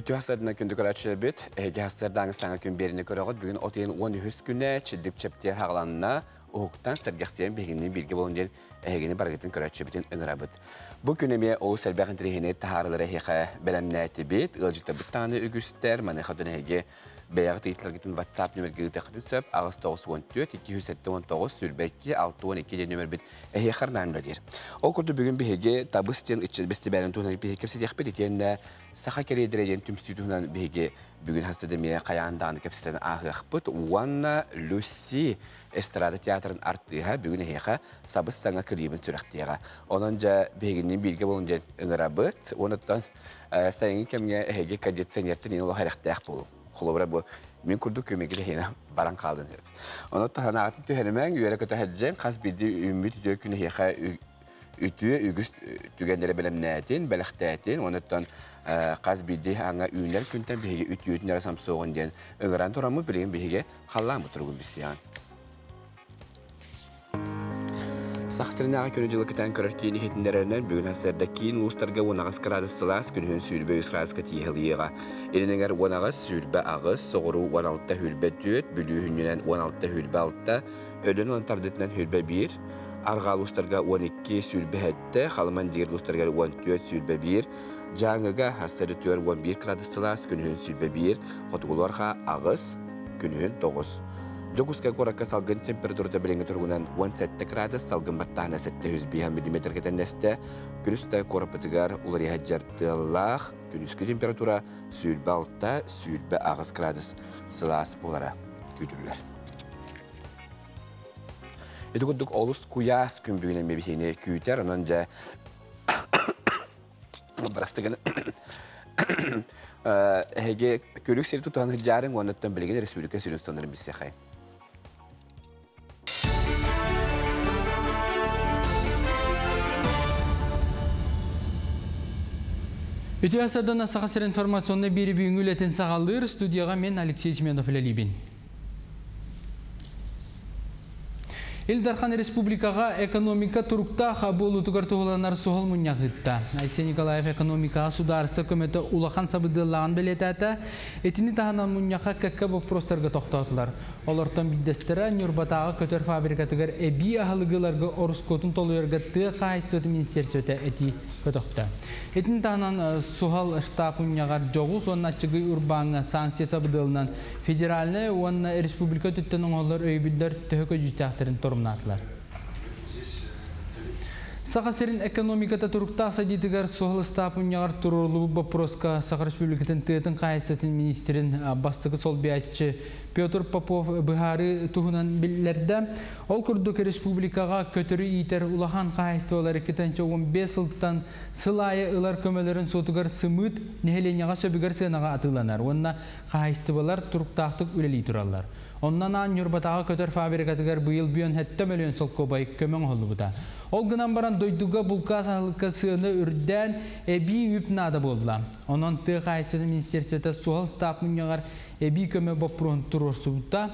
Ütü hasarına kündük araçı bit. Ege hasardan sana gün birini körağıt. Bugün oteyin 13 güne çiddip çeptiyer hağlanına uğuktan sergahsiyen bilginin bilgi bolunca Ege'nin baragıtın körağıtçı bitin ınırabıt. Bu güneme o selbağın dirihine taharıları heqa belemneti bit. Ilcıkta bir tane ügüster. Manıqadın Ege Beyağı teyitler gitin WhatsApp nömergili teqdü söp. Ağız 914 279 sülbekki 612 nömer bit. Heqar namladir. O kurdu bugün bir hege tabıstien içi bestiberin tuğunayı bir hekepsi diyakbet etiyende sağa kereydireyen tüm stüdyondan bir hege bugün hastademeye kayağından kepsilerin ağı akbıt. Wanna Lucy Estrada Tiyatrın arttığı bugün heqa sabıs sana klibin sürektiğe. Onunca bir hegenin bilgi bolunca ınırabıt. Onundan sayın kemge hege kadetsen yertin yine ola hayraktağ bolu. Kulubra bu min kurduk kömekli hena baran kaldın. Onu tahana atın tühenemen yere kötü hedecek kas bildiği ümit dökünü heqa ütüye ügüst tügendere belemnetin belextetin ondan kas bildiği anga ünler künten bir hege ütüyütün arasam soğun diyen ıngıran toramı bileyim bir hege hallan bu turgun bisyan. Saxtırnağa könücülük eten körerkiyini hetinlerinden bugün hasardaki uluslarga onağız kıradı sılas günün sülbe üsrazga tiyhiliyiga. Elineger onağız sülbe ağız, soğuru 16 hülbe düet, bülühünnünen 16 hülbe altta, ölün antardetinden hülbe 1, argal uluslarga 12 sülbe hette, xalıman diğer uluslarga 14 sülbe 1, canıga hasarıtıyor 11 kıradı sılas günün sülbe 1, xotugularga ağız günün 9. Joguska korakka salgın temperaturda bilingi turgunan 17 gradas salgın battahına 700 mm ketendeste günüste korapıtıgar ulari hajjartıllah günüskü temperatura sülbe altta sülbe ağız gradas sılas bolara güdürler. Edukuduk olus kuyas gün büyünen mebihine küyter onunca barastıgını hege kölük seri tutan hıccarın onundan bilgini Respublika Sürüstanların bir sekay. Ütü asadan asakasır informasyonuna biri büyüngül eten sağalır. Studiyaga men Alexey Smenov ile Ildarхан Республикаға экономика турукта болу тугартуғыланар соғыл мұнияғытта. Айсен Николаев экономика сударысы көметі улахан сабыдылаған білетәті, етіні тағынан мұнияға кәккі бұл простарға тоқтатылар. Олардан биддестері Нюрбатаға көтер фабрикатығыр әбі ағылығыларға орыс көтін толуырға тұғы қайыстыты министерсеті әті көтіқті. Етіні тағынан соғыл штаб мұнияғар жоғы сонна чығы үрбаңы санкция сабыдылынан федеральны уанна республика түттінің олар өйбілдер түхі жүстіқтірін tornatlar. Сақасырын экономиката турукта садитігер соғыл стапынияғар тұрулы бопроска Сақар Республикатын тыытын қайыстатын министрин бастығы сол биятчы Петр Попов бұхары тұғынан білдерді. Ол күрдік республикаға көтірі итер улахан қайысты олар 2015 жылдан сылайы ұлар көмелерін сотығар сымыт нехеленяға сөбігер сынаға атыланар. Онна қайысты болар тұруқтақтық үлелей тұралар. Ondan an Nürbatağa kötür fabrikatıgar bu yıl biyon hette milyon sol kobay kömen oldu bu da. Olgunan baran doyduga bulka sağlıkka sığını ürden ebi yüpnada boldular. Onun tığ kayısıda ministersiyete suhal stapınyagar ebi köme bopron turursu bu da.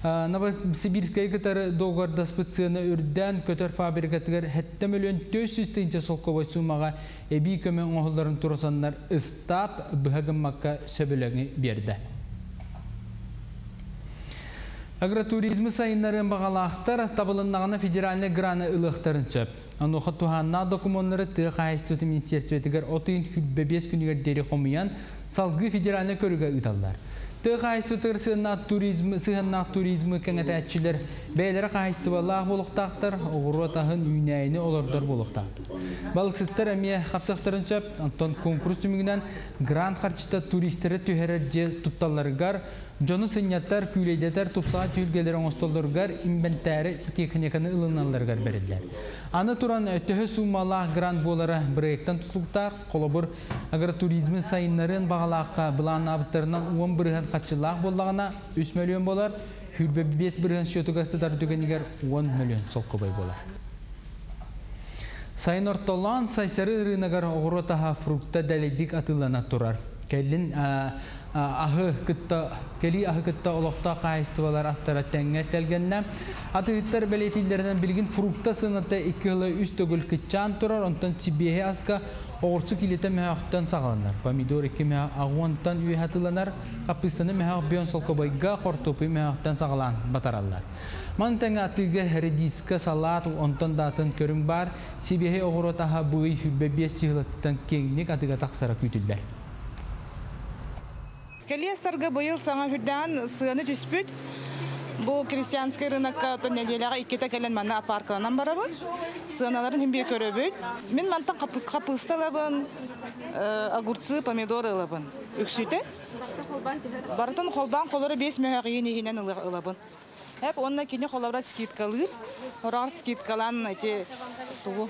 Naba Sibirskaya kadar doğar daspıt sığını ürden kötür fabrikatıgar hette milyon 400 tınca sol kobay sumağa ebi kömen oğulların turusanlar ıstap bıhagın makka söbüleğini berdi. Agroturizmi sayınların bağalaqtar tabılınağına federalne granı ılıqtarın söp. Anoqa tuhanna dokumonları tığ qayıstı ministersiyetigar otuyun hübbebes günüger deri xomuyan salgı federalne körüge ıtallar. Tığ qayıstı tığır sığınnak turizmi kengətəçiler beylere qayıstı valaq boluqtaqtar, oğru tahın üynəyini olordar boluqtaqtar. Balıqsızlar əmiyə qapsaqtarın söp, Anton konkurs tümügündən grant xarçıda turistləri tüherərce tuttallarıgar, Jonu sınyatar, küyleydetar, tupsağa tüylgeleri oğustollargar, inventari teknikanı ılınanlargar verirler. Anı turan ötühü sumalaq grant bolara projektan tutuktar, kolobur agroturizmi sayınların bağalaqqa bilan abıtlarından 10 bırıhan kaçılaq bollağına 3 milyon bolar, hürbe 5 bırıhan şötügasıdar tükeniger 10 milyon sol kobay bolar. Sayın ortalan saysarı rınagar oğru taha frukta deledik atılana turar. Kellin ahı kıtta olaqta qayıstıvalar astara tenge telgenne. Atıgıttar beletillerinden bilgin frukta sınıfta 2 yılı üst ögül kıtçan turar. Ondan Sibihe aska Oğursu kilite mehaqtan sağlanlar. Pomidor iki mehaq ağuantan üyehatılanar. Kapıstanı mehaq biyon solkobayga kortopu mehaqtan sağlan batarallar. Mantanga atıge herediska salat ontan datan körüm bar. Sibihe oğuru taha buğu hübbebiyes çıhlattan kenglik atıga taksara kütüller. Keliyastarga bu yıl sana hüdden sığını tüspüt. Bu Hristiyanskı rınakka otan nediyelağa ikkita kelen manna at parkalanan barabın. Sığınaların hem bir köröbüt. Min mantan kapısta labın, agurtsı, pomidor ılabın. Üksüte. Baratan kolban kolları 5 mühaqiyyin ihinen ılabın. Hep onunla kini kolavra skit kalır. Orar skit kalan eti tuğu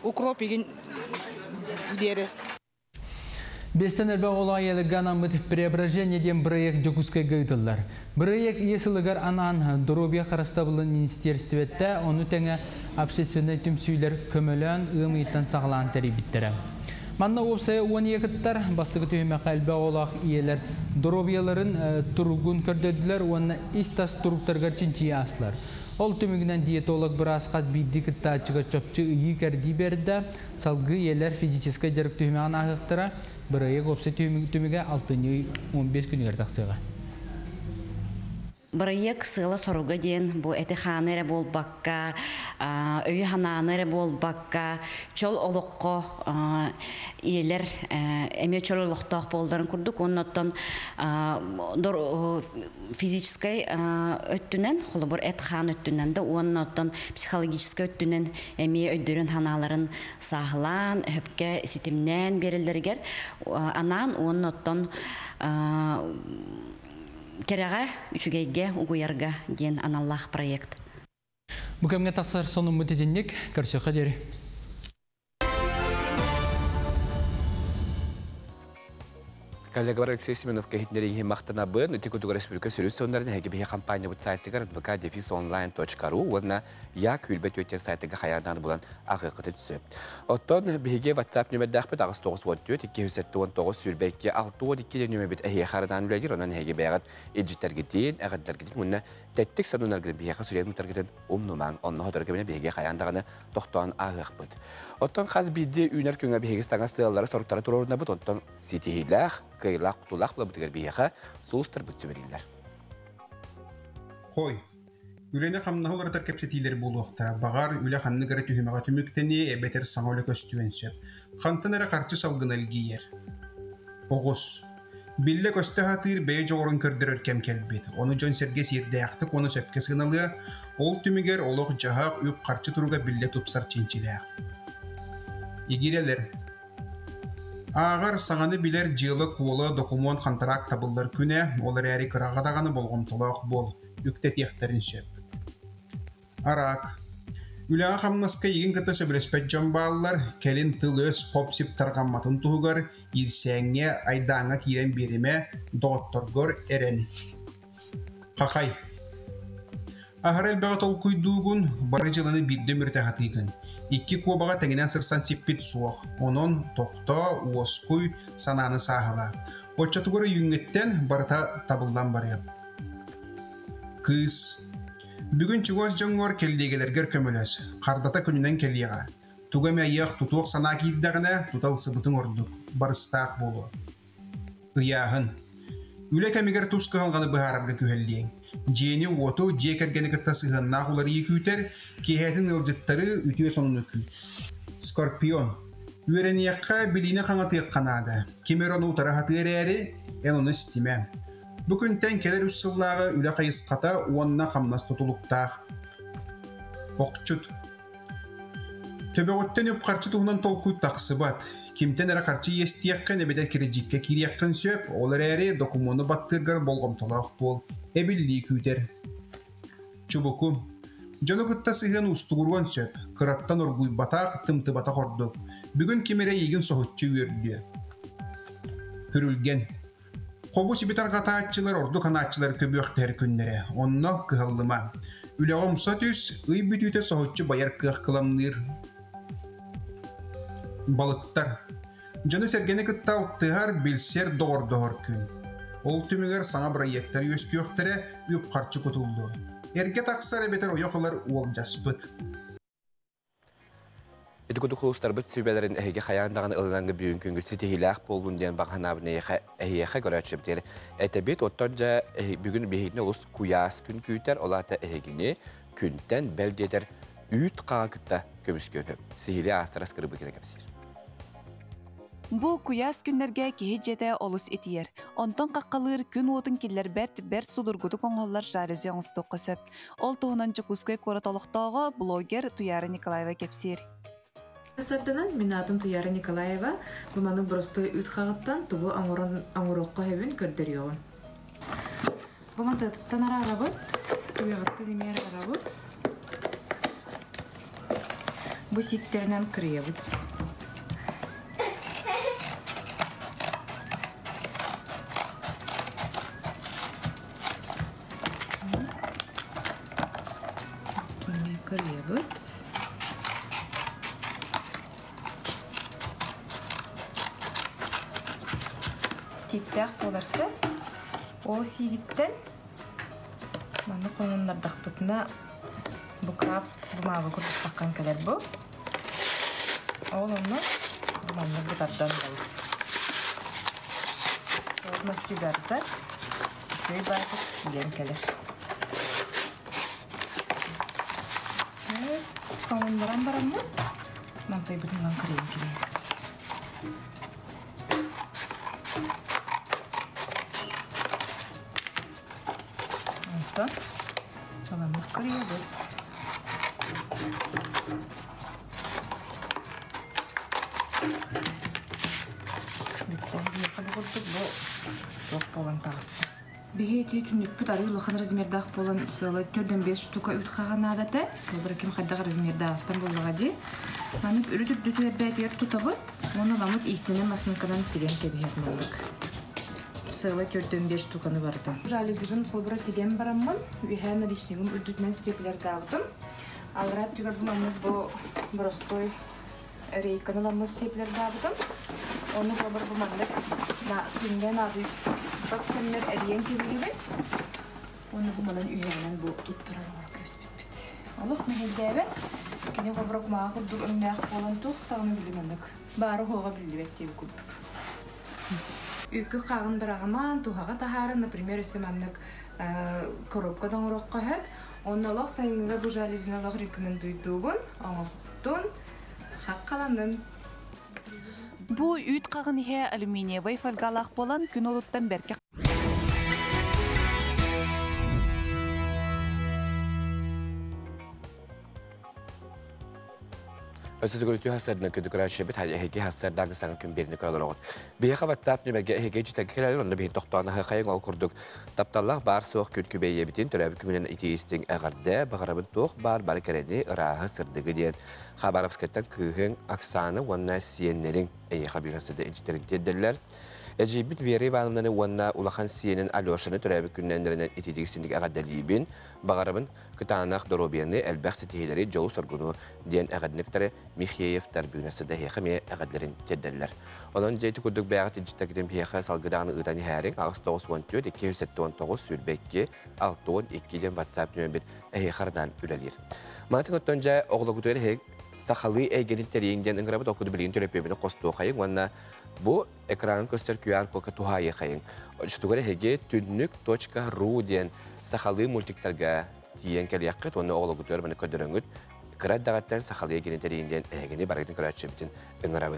ukrop igin ileri. Бестен әлбә олайылы ғанамыд преображение ден проект жокускай гайтылар. Проект есілігер анан Доробия қарастабылын министерстветті, оны тәңі общественный түмсүйлер көмөлөн ұмыйттан сағылан тәребіттері. Манна опсая 12-тар бастығы түйіме қалбә олақ иелер Доробияларын тұрғын көрдөділер, оны истас тұрғытарғар чинчи асылар. Ол түмігінен диетолог бір асқат бейді кітта ачыға чөпчі үйі кәрді берді, салғы иелер физическай жарық түйіме анағықтыра, Бұрайық опсы түміге 6-15 күнігер тақсыға. Бұрайық сылы соруға ден, бұл әті қаныры бол баққа, өй хананыры бол баққа, чол олыққо иелер әме чол олықтақ болдарын күрдік. Оннаттан физическай өттінен, қолы бұр әт қан өттінен де, оннаттан психологическай өттінен әме өйдерін ханаларын сағылан, өпке сетімнен берілдергер. Анан оннаттан Кереға, үшігейге, ұғыярға ден аналлах проект. Бұқамға тақсар соның мүтеденнік, көрсе қадері. Коллега Алексей Семенов кехитнерии мақтана бын, Текутуга Республика Сөлүстөнлөрүнүн хегебе кампания сайтыгар advocate-online.ru уонна як үлбет өтен сайтыга хаярдан булан агыкыты түсөп. Оттон биге WhatsApp нөмердәхбет агыс 914 279 сүлбекке 612 нөмербет эхе харадан үлегер, онан хегебе эджиттерге дейин, агаддарга дейин мунна теттик санунарга биге сүрөтүн таргытын умнуман, онно hodorгеме биге хаяндаганы токтон агыкпыт. Оттон каз бидде үнөр күнгө биге стаңа сыяллары соруттары турурунда бут, оттон ситихилах кыйлак тулак булабытыгар биеха сулустар бүтсө берилер. Қой, үлені қамнағылар кепсетилер болуақта, бағар үлі қанны ғары түхімаға түміктені әбетер саңаулы көстуенсеп, қантын әрі қарчы салғын әлгейер. Оғыз, білі көсті хатыр бәй жоғырын көрдір өркем келбет. Оны жон серге серде ақтық, оны сөпке сығыналы, ол түмігер олық жағақ үп қарчы тұруға білі тұпсар ченчілі ақ. Егерелер, ағар саңаны білер жылы қолы документ қантарақ табылдар күне, олар әрі қырағадағаны болғын толақ бол, үктет ектерін сөп. Арақ, үліға қамнасқа еген кіті сөбіреспет жон балылар, кәлін тыл өз қопсип тарғамматын тұғығар, ерсәңе айдаңа кейрен беріме доғытторғыр әрен. Қақай, ағар әлбәға тол күйдуғын бары жылыны бірді мүрті қатыйгын. Икки кубаға тәңінен сырсан сиппет суық, оның тоқта, уоскуй сананы сағыла. Отчатығыры юңеттен барыта табылдан барып. Кыз. Бүгін чуғыз жоңғыр келдегелергер көмілөз. Қардата күнінен келеға. Туғаме аяқ тұтуық сана кейддағына тұталсы бұтың ордық. Барыстақ болу. Ұяғын. Үлі кәмегер тұсқы қалғаны бұхарарға күйелдең. Жені оту жекергені кіттасығын нағылары екүйтер, кейхәтін ылжыттары үтіе сонын өкүйт. Скорпион. Үйеренияққа біліне қаңатыйық қанады. Кемерон ұтары хатыр әрі, ән оны істеме. Бүкінтен келер үш сыллағы үлі қайысқата уанна қамнас тұтылықтақ. Оқчыт. Төбеғыттен өп қарчы тұғынан толқуйт тақсы бат. Кимтен әрі қарчы естияққан әбедер кережікке керияққан сөп, олар әрі документны баттырғар болғым толақ бол, әбілі күйтер. Чубуку. Жоны күтті сығын ұстығырған сөп, қыраттан ұрғуй батақ, тымты батақ ордық. Бүгін кемере егін соғытчы өрді. Күрілген. Қобу сибитар қатаатчылар орды қанаатчылар көбі өқтер күннері. Онны қығылыма. Үліғым сатүс, ұй бүтүйті соғытчы баяр қық қыламныр. Балыттар. Жоны сәргені күтталтығар білсер доғыр күн. Ол түмігер саңа проекттар өскі өқтірі өп қарчы күтілді. Әрге тақсар әбетер ойоқылар ол жаспыт. Эдикуду хулустарбыт сүбелерин эһиге хаяндаган ылгаңгы бүгүн күнгү ситихилах болдун диэн баганабын эһиэхэ көрөчөптер. Этебит оттонжа бүгүн бехитне улус куяс күн күйтер олата эһигини күнтен белдетер үйт кагакытта көмүскөнөп. Сихили астарас кырбы керекепсир. Бу куяс күннерге кеһи жете олус этиер. Онтон каккалыр күн уутун киллер бер судургуту коңоллар жарыжы оңстуққа сөп. Ол туһунан Жукускай коратолуктоого блогер Туяра Николаева кепсир. Саттанан мен атым Туяра Николаева, буманы простой үтхагыттан тубу аңурокко хөбүн көрдөрүөгүн. Буманы танара арабыт, туягытты демер арабыт. Бу сиктеринен кырыябыт. Кырыябыт. Тиктәк боларсы, ол сигиттен маны қонынлардақпытына бұ крафт бұмағы күртіп таққан кәлер бұ. Ол оны бұманы бұтардан болды. Ол мастюгарды үшөй бағып сиген кәлер. Қонынларан барам мұ? Мантай бұтынған кірейін келейін. Tamam, kırıyoruz. Bitti. Yapalım bu çok bolan tağıstı. Бихети түннүкпүт арыйлыхан размердах болан сылы 4-5 штука үтхаган адаты. Бұл ким хайдага размердахтан болуга ди. Манып үрүтүп дүтүбөтер тутабыт. Оны ламыт истенен масынкадан тиген кебиет мандык. Сылы 4-5 штуканы барды. Жалезигин колбура тиген барамман. Үйhän лишнигим үрдүтнен степлер дагытым. Алрат түгөр буманы бу простой рейканы ламы степлер дагытым. Оны колбура бумандык на күнден ады bak kendiler eriyen gibi. Onu bumadan üyelerden bu tutturan köspit. Allah mehedebe. Kini kobrak mağa kurduk önüne olan tuq tağını bilmedik. Barı hoğa bilibet diye kurduk. Ükü qağın bırağıman tuğağa taharı, например, ösemanlık koropkadan uroqqa hep. Onu Allah sayınıza bu jalizine Allah rekomenduyduğun, anastun, haqqalandın. Бу үйт қағын ihe алюминиевый фольгалақ болан күн олуттан берке. Ösüzgülütü hasarına kötü şebet hege hasardan sana gün birini kırılır. Bir WhatsApp nömerge hege jitekkeler onda bir toxtana hayın al kurduk. Taptallah bar soğuk kütkübeye bitin törəbi kümünün itiistin əğərdə bağırabın tox bar kereni ırahı sırdığı diyen. Xabarovskattan kıhın aksanı onunla siyenlerin xabirası da eciterin teddirler. Ecibit veri valımlarını onunla ulağan siyenin alyoşanı törəbi kümünlerinden itidiğisindik əğərdəliyibin bağırabın kıtanaq dorobiyanı elbəq sitihileri jolu sorgunu diyen əğədnikləri Mikheyev tərbiyünəsi də heyxəmiyə əğədlərin teddirlər. Onun ceyti kurduk bəğət ecitəkdən heyxə salgıdağını ıdani hərin ağız 914 279 sülbəkki 612'den WhatsApp nömber heyxardan üləlir. Mantık ötönce oğlu kutuları heyk saxalı egenin teriyinden ıngırabı dokudu bilgin törəpebini qostuğu xayın onunla bu ekranın göster QR kodu tuhayı xayın. Şutuğları hege tünnük.ru diyen saxalı multiktarga diyen keliyakıt onu oğlu kutuları bana ködürüngüt. Kırat dağıttan saxalı egenin teriyinden egeni baragidin kıratçı bitin ıngırabı.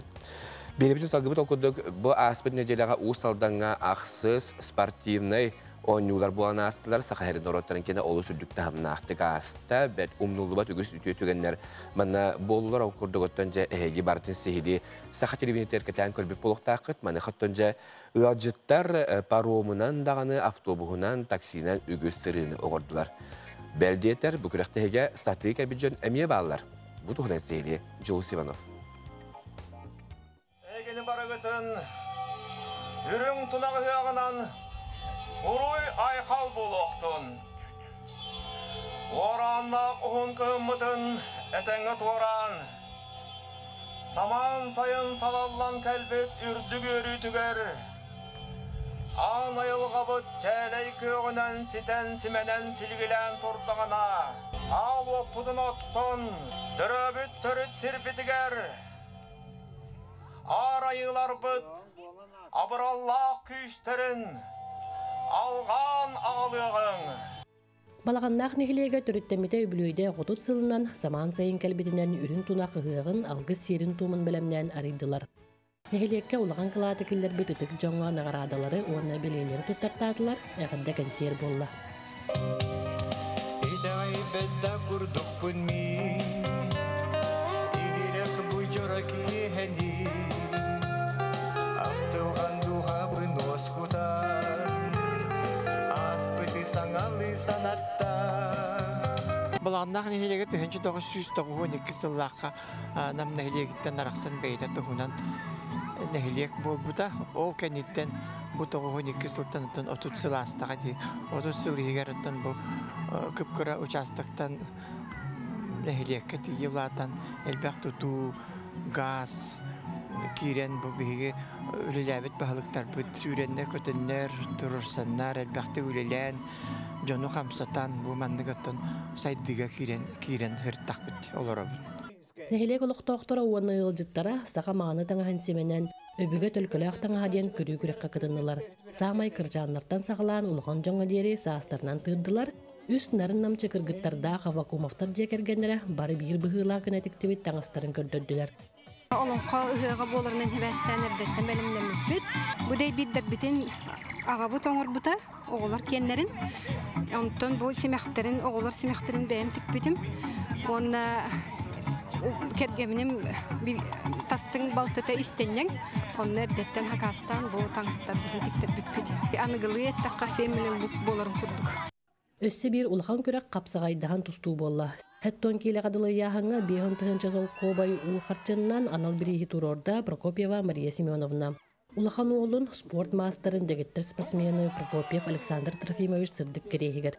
Beni bitin salgıbıt okuduk bu aspet necelağa uğsaldanga aksız sportivnay oynular bulan astılar sahaherin orotların kene olu sürdük tahamna ahtık asta bet umnulubat ügüs ütügenler mana bolular okurduk ötönce ehegi bartin sihili saha televizyon terketen kölbip boluq taqıt mana xötönce ıacıttar paromunan dağını avtobuhunan taksinen ügüs sırrını oğurdular. Beldiyeter bu kürekte hege satıyı kabidjon emiye bağlılar. Bu tuğunan sihili Jules Ivanov. Egenin baragıtın yürün tunağı hıyağınan Uruy aykal buluqtun. Oranna uhun kıhımıtın etenge tuğran. Saman sayın salallan kelbet ürdü görü tüger. Anayılğabıt çeley köğünen siten simenen silgilen turdağına. Al opudun ottun, döröbüt törüt sirpitiger. Arayılar bıt, abırallah küçterin, alğan ağlığın. Балағаннақ нехилеге төрүттемите үбүлүйде отут сылынан заман сайын кәлбетінен үрін туна қығығын алғы серін тумын білімнен арыйдылар. Нехилекке улаған кылаты кілдер бет үтік жоңға нағарадалары оңна белейлері тұттартадылар, әғында кәнсер болла. Идай бәдді күрдікпін мен, игерек бұй жораки әні, ақтылған дұғабын осқұтан, аспыты саңалы санатта. Балағаннақ нехилеге түхінші 992 сыллаққа нам нехилегіттен арақсан бейді тұғынан нехилег бол бұта. Ол кәнеттен бұл 912 сылттан ұттан 30 сыл астаға де. 30 сыл егер ұттан бұл күпкіра участықтан нехилегке тегелатан әлбәқ тұту, газ, кирен бұл бейге үлеләбет бағылықтар бұд. Үреннер көтіннер, тұрырсаннар, әлбәқті үлелән, жону қамсатан бұл манныгаттан сайдыға кирен хырттақ бұд, олар бұд. Нехилег олықтоқтора уанна ылжыттара сақа мағаны таңахан семенен өбіге төлкілі ақтаңа ден көрі күрекқа кытынылар. Сағмай кыржаннартан сағылан улған жоңа дері саастарынан тырдылар. Үст нарын намчы кыргыттарда хавакумафтар жекергенлері бары бір бұғыла кінетіктібет таңастарын көрдөдділер. Олонқа ұғыға боларынан хевәстен әрдеттен бәлімден мүппіт. Бұдай биддер бітін ағабы тоңыр бұта, оғылар кенлерін. Онтон бұл семяқтерін, оғылар семяқтерін бәйім түкпітім. Оны кергемінім тастың балтыта істеннен, оны әрдеттен хақастан бұл таңыстар бүтін тіктер бүкпіді. Анығылы әтті қафемілін боларын күрдік. Өссі бір улхан көрек қапсағайдаған тұсту болла. Хэттон келі қадылы яғыңа бейхін тұхынча сол қобай ұл қарчыннан анал бірегі турорда Прокопьева Мария Семеновна. Улахан оғылын спорт мастерін дегеттер спортсмені Прокопьев Александр Трофимович сырдық керейгер.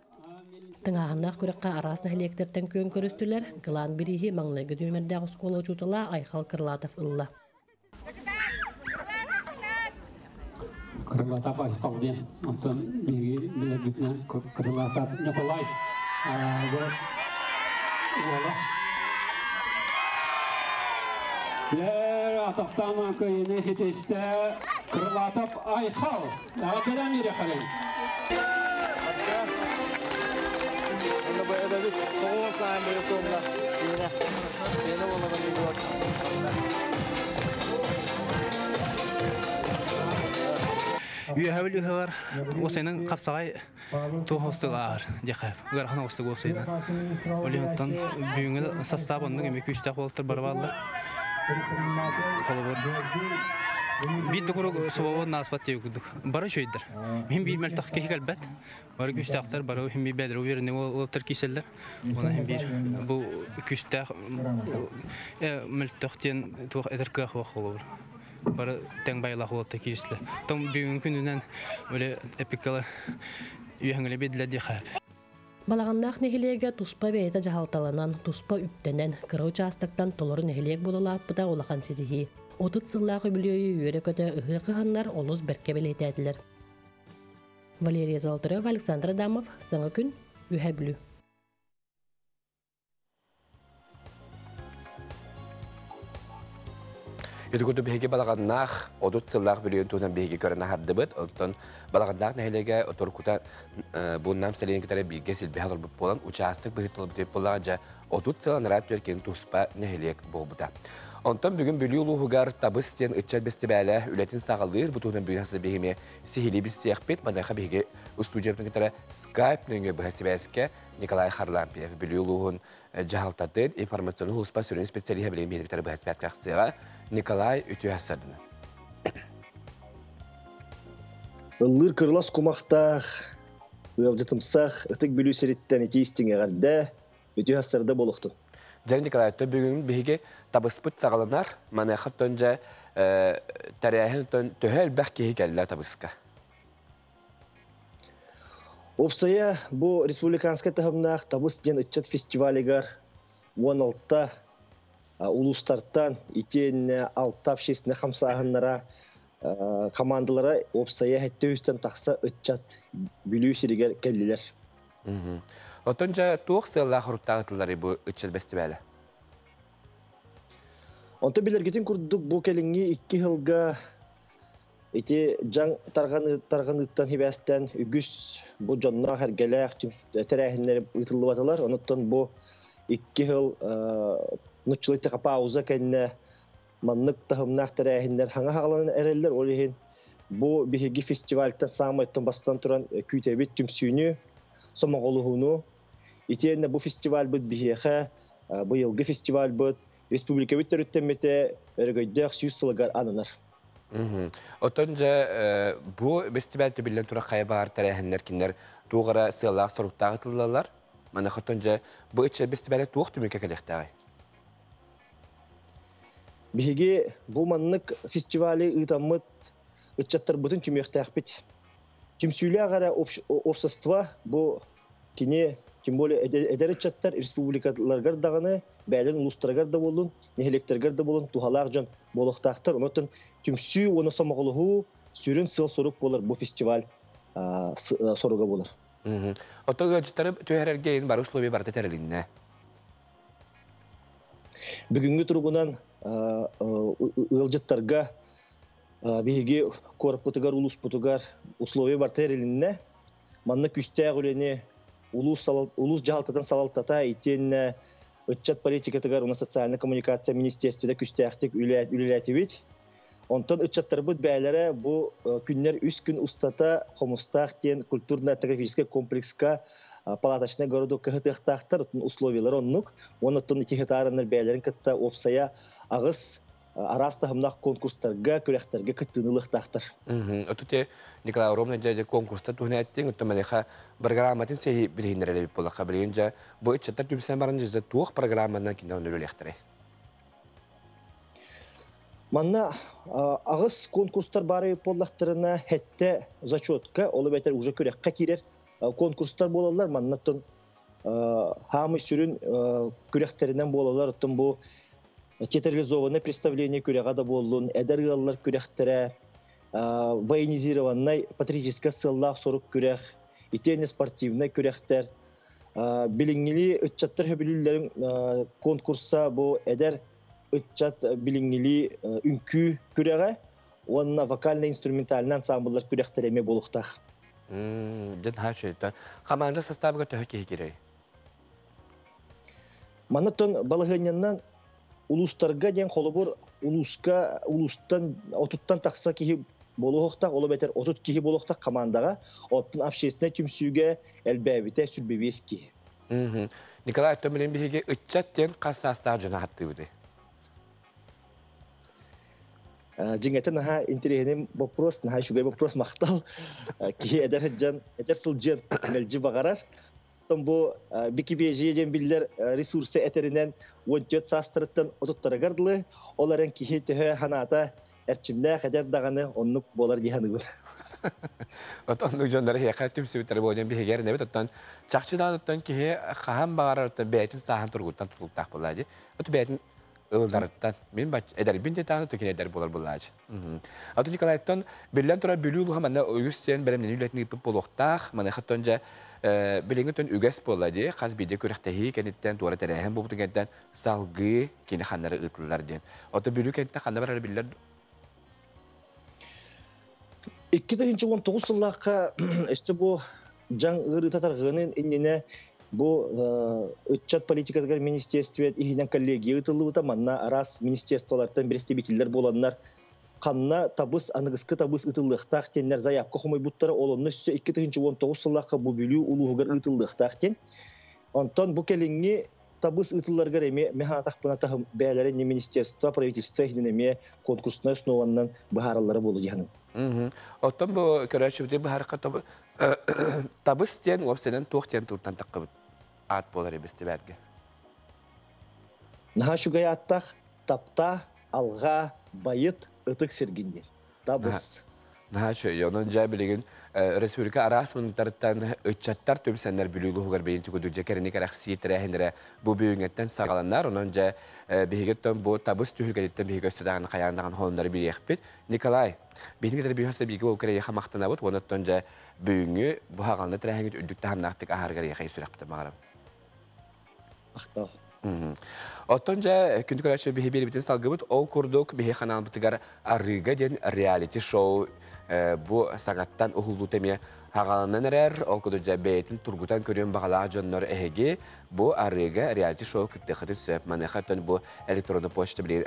Тыңағынақ көрекқа арасына электерден көн көрістілер, ғылан бірегі маңлығы дөмердағы скола ұчутыла Айхал Кырлатов ұлла. Кырлатап Айхалден, онтан бейгі білербітінен Кырлатап Николай. Атақтама көйіне хетесті Кырлатап Айхал. Әкеден ере қален. Үйәһәбіл үйәһәбар осайның қапсағай тоғыстығы ағыр декайып. Ғарқана осығы осайны. Олимптан бүйіңі составының емек үштақ болықтыр барбалылар. Қолы бар. Бейді құрық сұбауын наспат деу күдік. Бары шөйдір. Мен бейір мәлтақ кехік әлбәт. Бары күштақтар, бары хем бей бәдір өверіне олықтыр кейселдер. Оны хем бейір бұл күштақ мәлтақтен туақ әдір қақ қолы бар. Бары тәң байлақ олықта кейсілі. Том бүйін күнінен өлі эпикалы үйәңілі беділі де қайып. Балағаннақ нехилеге туспа бейті жағалталанан, туспа үптенен, кырау частықтан толыры нехилег болылап бұда олақан сидихи. Отыт сыллағы білейі үйері көті ұғы қығаннар олыз бәрке білейті әділер. Валерия Золотарева, Александр Адамов, Саңа күн, үйә білу. Өтігірді бейге балағаннақ, одут сыллағы білейін туынан бейге көріні харды бұд, онтан балағаннақ нәхелеге отыр күтан бұн нам сәлейін кетері білге сілбе ғалыр бұд болан, участық бұғыт олып деп болаған жа одут сылан рәт өркенің тұспа нәхелег бол бұда. Онтан бүгін білі ұлығығар табыс тен үтчәл бәсті бәлі үләтін сағалыр бұтуынан бүгін хасы бейгеме сихили біз сияқпет мадайқа бейге ұстуджептің кетері скайп нөңге бұхасы бәске Николай Харлампиев білі ұлығын жағалтатын информационы ұлыспа сүрін специалиға білген бейдіктері бұхасы бәске ақсыға Николай үті әсірдіні. Ұллыр кырлас құмақтақ, ұялжытымсақ, ұтық білу сереттен екейістіңе ғалда үті әсірді болуқтың. Жәрі Николай, бүгін бейге табыспыт сағаланар, манайқат төнже тәрәйін төхәл бәқ кейі кәлілі табысқа. Опсая, бұл республиканская тағымнақ табыс ден үтчет фестивалігар 16-та улустартан итен алтап шестіне қамсағынлара командалара опсая хәтте үстен тақса ытчат бүлүү сиригер келдилер. Отонжа туох сылла хуруттагытылары бу ытчат фестивале. Онто билергетин курдук бу келинги 2 жылга ити жан тарганыттан хибастан үгүс бу жонна хергелек терехинер ытылып аталар. Оноттон бу 2 жыл нучулыйта пауза кенне маннык тахымнах терехинер хаңа хагалан эреллер олихин бу биһиги фестивальтан самайттан бастан туран күйтебит түмсүүнү сомоголугуну итиенне бу фестиваль бут биһиха бу йылгы фестиваль бут республика биттөрүттемете өргөйдөх сүйсылыгар анынар. Отонжа бу фестивальты билен тура кайбар терехинер кинер тугара сыллах соруктагытылалар. Мана хотонжа бу иче фестиваль туох түмүкө келектагай. Биһиги бу маннык фестивали ытаммыт ытчаттар бутун түмөктәхпит. Түмсүләгәрә общество бу кине тем более эдерчаттар республикаларга даганы бәлен улустарга да болун, нехлектерге да болун тухалак жон болохтактар. Онотон түмсү оны самоголугу сүрүн сыл сорук болар бу фестиваль соруга болар. Отога житары төһәрәргә ин бар условия бар тетерелинне. Бүгүнгү тургунан ылжыттарга биһиги корпутугар улуспутугар условия бар тетерелинне. Манна күстәгүлене улус жалтатан салалтата итенне отчет политикатыгар уна социальная коммуникация министерстведе күстәхтик үлеләтибит. Онтон отчеттар бут бәйләре бу күннәр 3 күн устата хомустах тен культурно-этнографический комплекска палаточный городок кыhtыктактар условиялар оннук. Онтон 2 гектарнар бәйләрен кытта опсая агыс арастахымнах конкурстарга көрәхтәргә кыттынылыктактар. Отуте Николай Ромна жаҗа конкурста туһнәттин утмалеха программатын сеһи билһиннәрәле була кабылынҗа бу ичәттә түбсән барынҗа жа тух программадан киндән үләхтәре. Манна агыс конкурстар бары поллахтарына хәтта зачетка олы бәтер уже көрәккә кирер конкурстар булалар. Маннаттан хамы сүрүн көрәхтәреннән булалар. Оттан бу театрализованное представление күрәгә болун, эдергаллар күрәхтәрә, военизированный патриотический сыллах сорук күрәх, итене спортивный күрәхтәр, билингили ытчаттар хөбүлләрен конкурса бу эдер ытчат билингили үнкү күрәгә, онна вокально-инструментальный ансамбльлар күрәхтәреме булуктах. Ден хачыта. Команда составыга төһәкә кирәк. Манаттан балыгыннан улустарга ден холобор улустан отуттан такса кихи болохтак олы бетер отут кихи болохтак командага оттун общественный түмсүүгө элбебите сүрбебески. Николай Томилин биһиге ытчаттен кассаста жана хаттыбыды. Жиңетен ха интересный вопрос, на шугай вопрос мактал. Кихи эдер сылжын мелжи багарар. Бу бикибежиеден биллер ресурсы этеринен 14 састырыттан отуттарагардылы, оларын кихи төһө ханата эрчимдә хәдәр даганы оннук болар дигәнегә. Отоннук җаннары хәкәт түмсүтер булган бигәр нәбит оттан чакчыдан оттан кихи хаһам багарар оттан бәйтин саһан тургуттан тулуктак булады. От бәйтин ылдарыттан мен бач эдер бинде таны төкенә дәр булар булады. Аты Николайттан биллән тора билүү һәм үгүстен бәремнән үләтни ип булуктак, менә хәттәнҗә билингтен үгәс булады. Хәз биде күрәхтәһи кәниттән тура тәрәһәм бу бүтәндән салгы кине ханнары ытлар дигән. Аты билүү кәнттә ханна бар билләр 2019 елларга эсте бу жан ыры татаргынын инне бу отчет политикатыгар министерствет игенен коллегия ытылыбыта манна раз министерстволардан представительлер боланнар канна табыс аныгыскы табыс ытылыктак теннер заявка хомой буттары олонны 2019 елларга бу билүү улуугар ытылыктак тен. Онтон бу келинги табыс ытылларга эме механатак пунатах бәяләре не министерство правительство игенеме конкурсна основаннан баһараллары болу дигән. Оттон бу көрәчүдә бу харакат табыс тен опсенен тохтен тылтан такып ат болар бестебәргә. Наха шугай аттах тапта алга байыт ытык сергинде. Табыс Naha şöyle, onun cevabı Respublika arasının taraftan öçattar tümsenler bülüğü hugar beyin tüküdükçe kerenik araksiyetire hendire bu büyüngetten sağlanlar. Onun ce bihigetten bu tabus tühülgedetten bihigöstedağın kayandağın honları bir yakbet. Nikolay, beyin kadar büyühse bilgi o kere yakamaktan abut. Ondan ce büyüğü bu hağalında terehengit öldükte hamnaktık ahargar yakayı sürekli mağaram. Aqtaw. Otonca kündük araçlı bihi bir bitin salgıbıt ol kurduk bihi kanal bitigar arriga den reality show bu sanattan uhuldu temiye hağalanan erer ol kuduca beytin turgutan körüyen bağlağı canlar ehegi bu arriga reality show kıttıqıtı söp manekatan bu elektronlu poçta bilir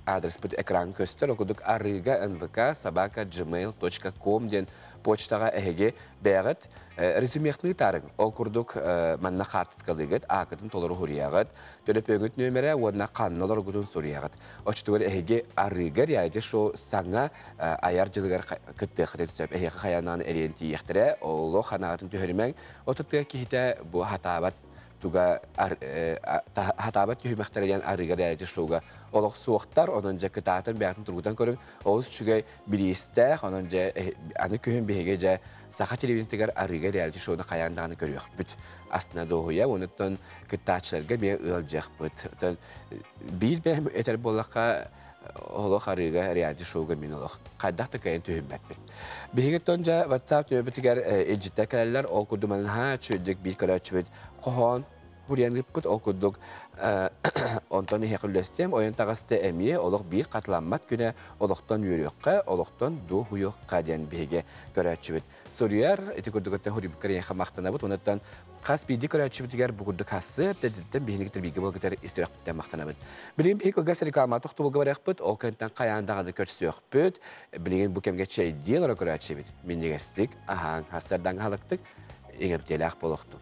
adres bit ekran köster okuduk arriga@sabaka@gmail.com den poçtağa ehegi beğet rezümiyekli tarın ol kurduk manna kartıskalıgıt akıtın toluru huriyağıt dönüp öngüt nömere wadna kannalar gudun suriyağıt oçtuğur ehegi arriga reality show sana ayarcılıgar kıttıqıtı söp ehegi kayanan eriyenti yextire oğlu xanağıtın tühürümen otuqtığa kihite bu hatabat tuga hatabat tühümekteregen arriga reality showga oloq suoqtar onunca kıtaatın beyatın turgudan körün oğuz çügey bilistaq onunca anı köhün behege saha televizyon arriga reality showna kayandağını görüyor büt aslında doğuya onuttan kıtaatçılarga bir ılcaq büt bir benim eter bollaqqa oloq arriga reality showga min oloq qaddaqta kayan tühümmekbin behege tonca WhatsApp nöbetigar eljitte kaleller ol kurdumanın ha çöldük bir kara çöd qohon Huriyan gıpkut okuduk ondan heküllestem oyun tağıstı emiye oluq bir katlanmat güne oluqtan yürüyüqqa oluqtan doğuyuqqa diyen bihege görəçibit. Suriyar eti kurdukta huribikar yan xamaqtana bud ondan qas bidi görəçibitigar bugurduk hasır deditten bihini gitir bilgi bolgitar istiraqtı maqtana bud. Bilim hek gas reklama toxtubulga baraqbut ol kantan qayandağını köçsüyüqbut. Bilim bu kemge çey diyen ora görəçibit. Mindigestik ahan hasardan halıqtık egemtelaq boluqtu.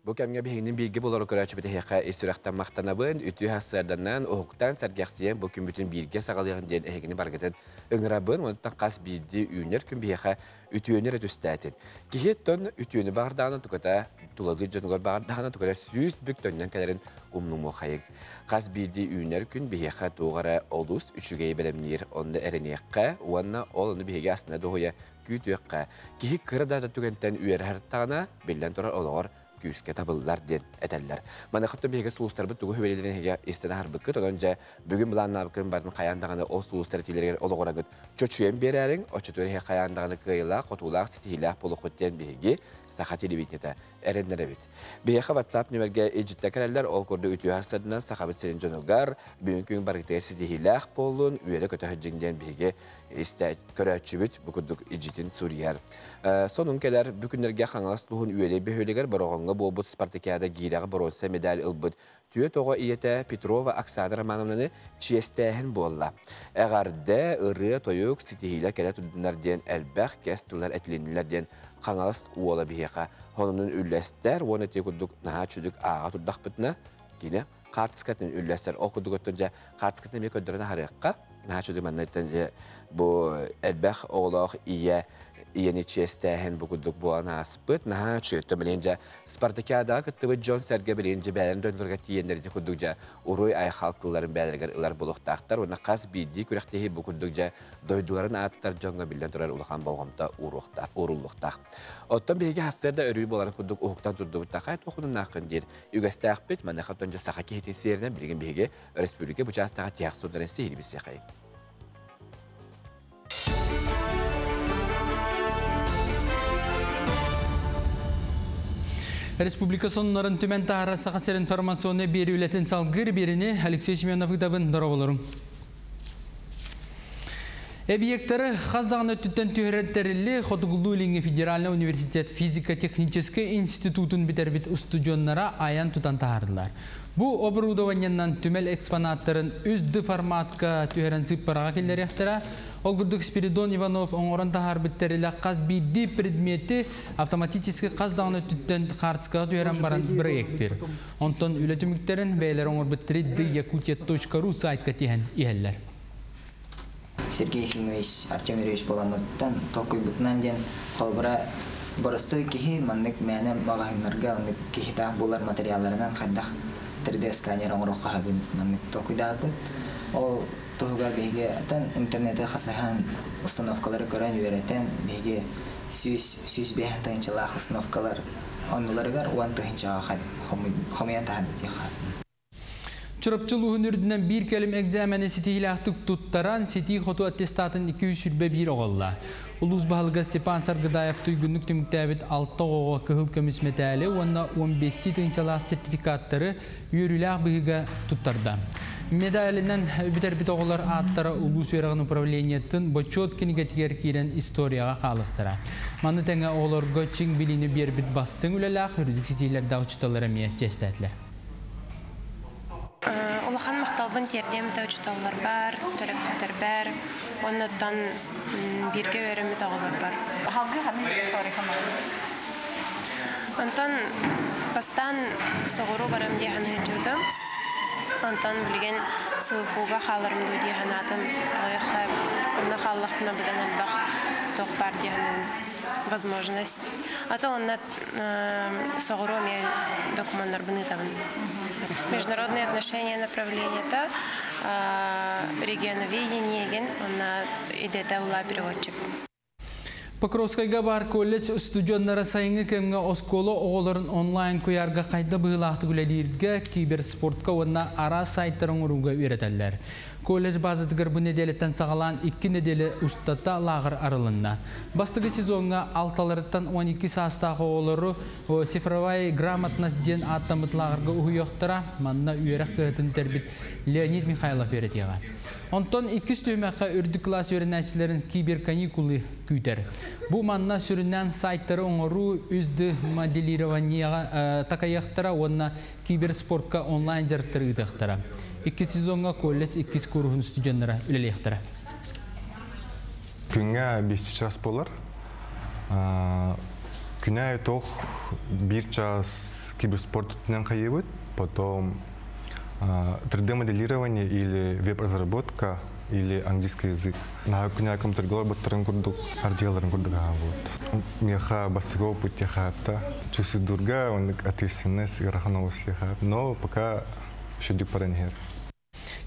Bu kemge bihinin bilgi bolar okuraçı bide heka istiraqtan maqtanabın, ütü hasardanan oğuktan sergaqsiyen bu gün bütün bilgi sağalayan diyen ehegini bargatan ıngırabın, ondan qas bildi üyünler gün biheka ütüyönер ötüstətin. Kihetton ütüyönü bağırdağına tukata, tuladı canıgar bağırdağına tukata süz bük dönnen kələrin umlumu xayık. Qas bildi üyünler gün biheka doğara olus üçügeyi belemnir, onda ereniyekka, oanna olunu bihege aslında doğuya gütüyekka. Kihik kırada da tükenten üyer hartağına bilden torar olağır, küske tabıllar den eteller. Mana xapta bege sulustar bu tugu hüvelilerine hege istene harbıkıt. Onca bugün bulan nabıkın barın qayandağını o sulustar tilerger olağıra gıt. Çoçuyen bererin, o çotuğu hege qayandağını kıyla, qotulaq, sitihilaq, poluqotten bege saha televiziyete erenlere bit. Bege WhatsApp nümerge ejitте kaleller ol kurdu ütüyü hasadından sahabit serin jonulgar, bugün bargıtaya sitihilaq polun, üyede kötü hüccingen bege iste körəçübüt bu kurduk ejitin Suriyar. Sonun keler bugünlerge xanğas luhun üyeli behöleger baroğonga bolbut Spartakiyada giyrağı bronze medal ılbıt. Tüye toğa iyete Petrova Aksana Romanovna'nı çiestehen bolla. Eğerde ırı toyuk sitihile kele tudunlar diyen elbaq kestirler etlendiler diyen xanğas uola biheqa. Honunun üllester, onu tekuduk naha çüdük ağa tuddaq bitna. Yine kartiskatın üllester okuduk ötünce kartiskatın bir ködürüne harıqqa. Naha çüdük mannetten bu elbaq oğlaq iye yeni çiestehen bugüldük bu ana aspıt. Naha çöktü bilince Spartakiyada kıttıbı John Serge bilince bəyərin döndürgə tiyenleri dikudukca uruy ay halklıların bəyərlər ılar buluqtaqtar. Ona qaz bildi kürektehi bugüldükce doyduların atıtar John'a bilden durar ulağan bolğamda urulluqtaq. Ottan bihegi haslarda örüyü bolan kuduk uğuktan turdu bitaqayt okunun naqın deyir. Ügəstə aqbet manaqat önce saxaki hetin siyerinden bilgin bihegi Respublika bu castağa tiyaq sondan seyri bir seyxayı. Respublika sonların tümen tahara sakasır informasyonu bir ületin salgır birini Alexey Semyonov kitabın darabolarım. Объекттары Хаздағын өттіттен түйіреттерілі Хотугулу Илинге Федеральный университет физико-технический институтын бітербіт студионнара аян тұтан тағардылар. Бұл оборудованияннан түмел экспонаттарын үзді форматқа түйірен сыппараға келдер яқтыра. Олгүрдік Спиридон Иванов оңырын тағар біттерілі қаз бидді предметі автоматически Хаздағын өттіттен қартысқа түйірен баран проекттер. Онтон үлетіміктерін бәйлер оңыр біттірі yakutiya.ru сайтқа тейін иәлілер. Сергей Ефимович, Артем Юрьевич Поломаттан, толкуй бутнан ден, холбара Боростой кихи маннык мәне магазиннарга маннык кихита булар материалларынан кайдах 3D сканер оңрок кабын маннык токуйдабыт. Ол туга беге тан интернетте хасахан установкалары көрән үйрәтен беге сүз бәһән тайынчалах установкалар онларыгар уан тайынчага хомиян тахадыт яха. Чурапчылуğun ürdünen bir kelim egzamene sitihilahtık tuttaran sitih xotu attestatın 201 oğulla. Uluz bahalıga Stepan Sargıdayev tüygünlük tümüktəbit 6 oğuğa kıhıl kömüs metali, onda 15 tığınçalar sertifikatları yürülah bıhıga tuttarda. Medalinden biter bit oğular attara ulus verağın upravleniyetin boçot kinigatiger kiren istoriyaga kalıqtıra. Manı tenge oğular göçün bilini bir bit bastın ülelah, hürüdük sitihler dağıçıtalara miyet Улахан мақталбын тердем тәүчталлар бар, төрөптөр бар. Оннан бирге өрөмү тагылар бар. Халгы ханы тарихы бар. Онтан бастан согору барам дияны жудум. Онтан билген сыфуга халарым ду диянатым. Таяхта онна халлахна бидан бах тох бар дияны возможность. А то онна согору ме документтар быны табын. Международные отношения направления-то регионоведение, он идет ула переводчик. Покровскайга бар колледж студенттары сайынгы кемге осколы оғыларын онлайн көярға қайда бұғылақты күлелерге киберспортқа онна ара сайттарын ұруға үйретәлілер. Колледж базытығыр бұл неделеттен сағалан 2 неделі ұстата лағыр арылынна. Бастығы сезонға 6-ларыттан 12 састағы оғылары цифровай грамотность ден аттамыт лағырға ұйықтыра манна үйерек көгетін тербит Леонид Михайлов үйретеға. Онтон 2 түймәққа үрді класс өрінәшілерін киберканикулы күйтер. Бұл манна сүрінен сайттары оңыру үзді моделированияға тақаяқтыра, онна киберспортқа онлайн жарттыры ұтықтыра. 2 сезонға колледж 2 курғын студенттары үлелектіра. Күнге 5 час болар. Күнге тоқ 1 час киберспорт үтінен қайыбыд. Потом 3D моделирование или веб-разработка или английский язык. На күнге компьютер баттарын күрдік, ардияларын күрдік аға Меха басыгау путь яхапта. Чувствую дурга, ответственность, граханову слихап. Но пока шедік паранхер.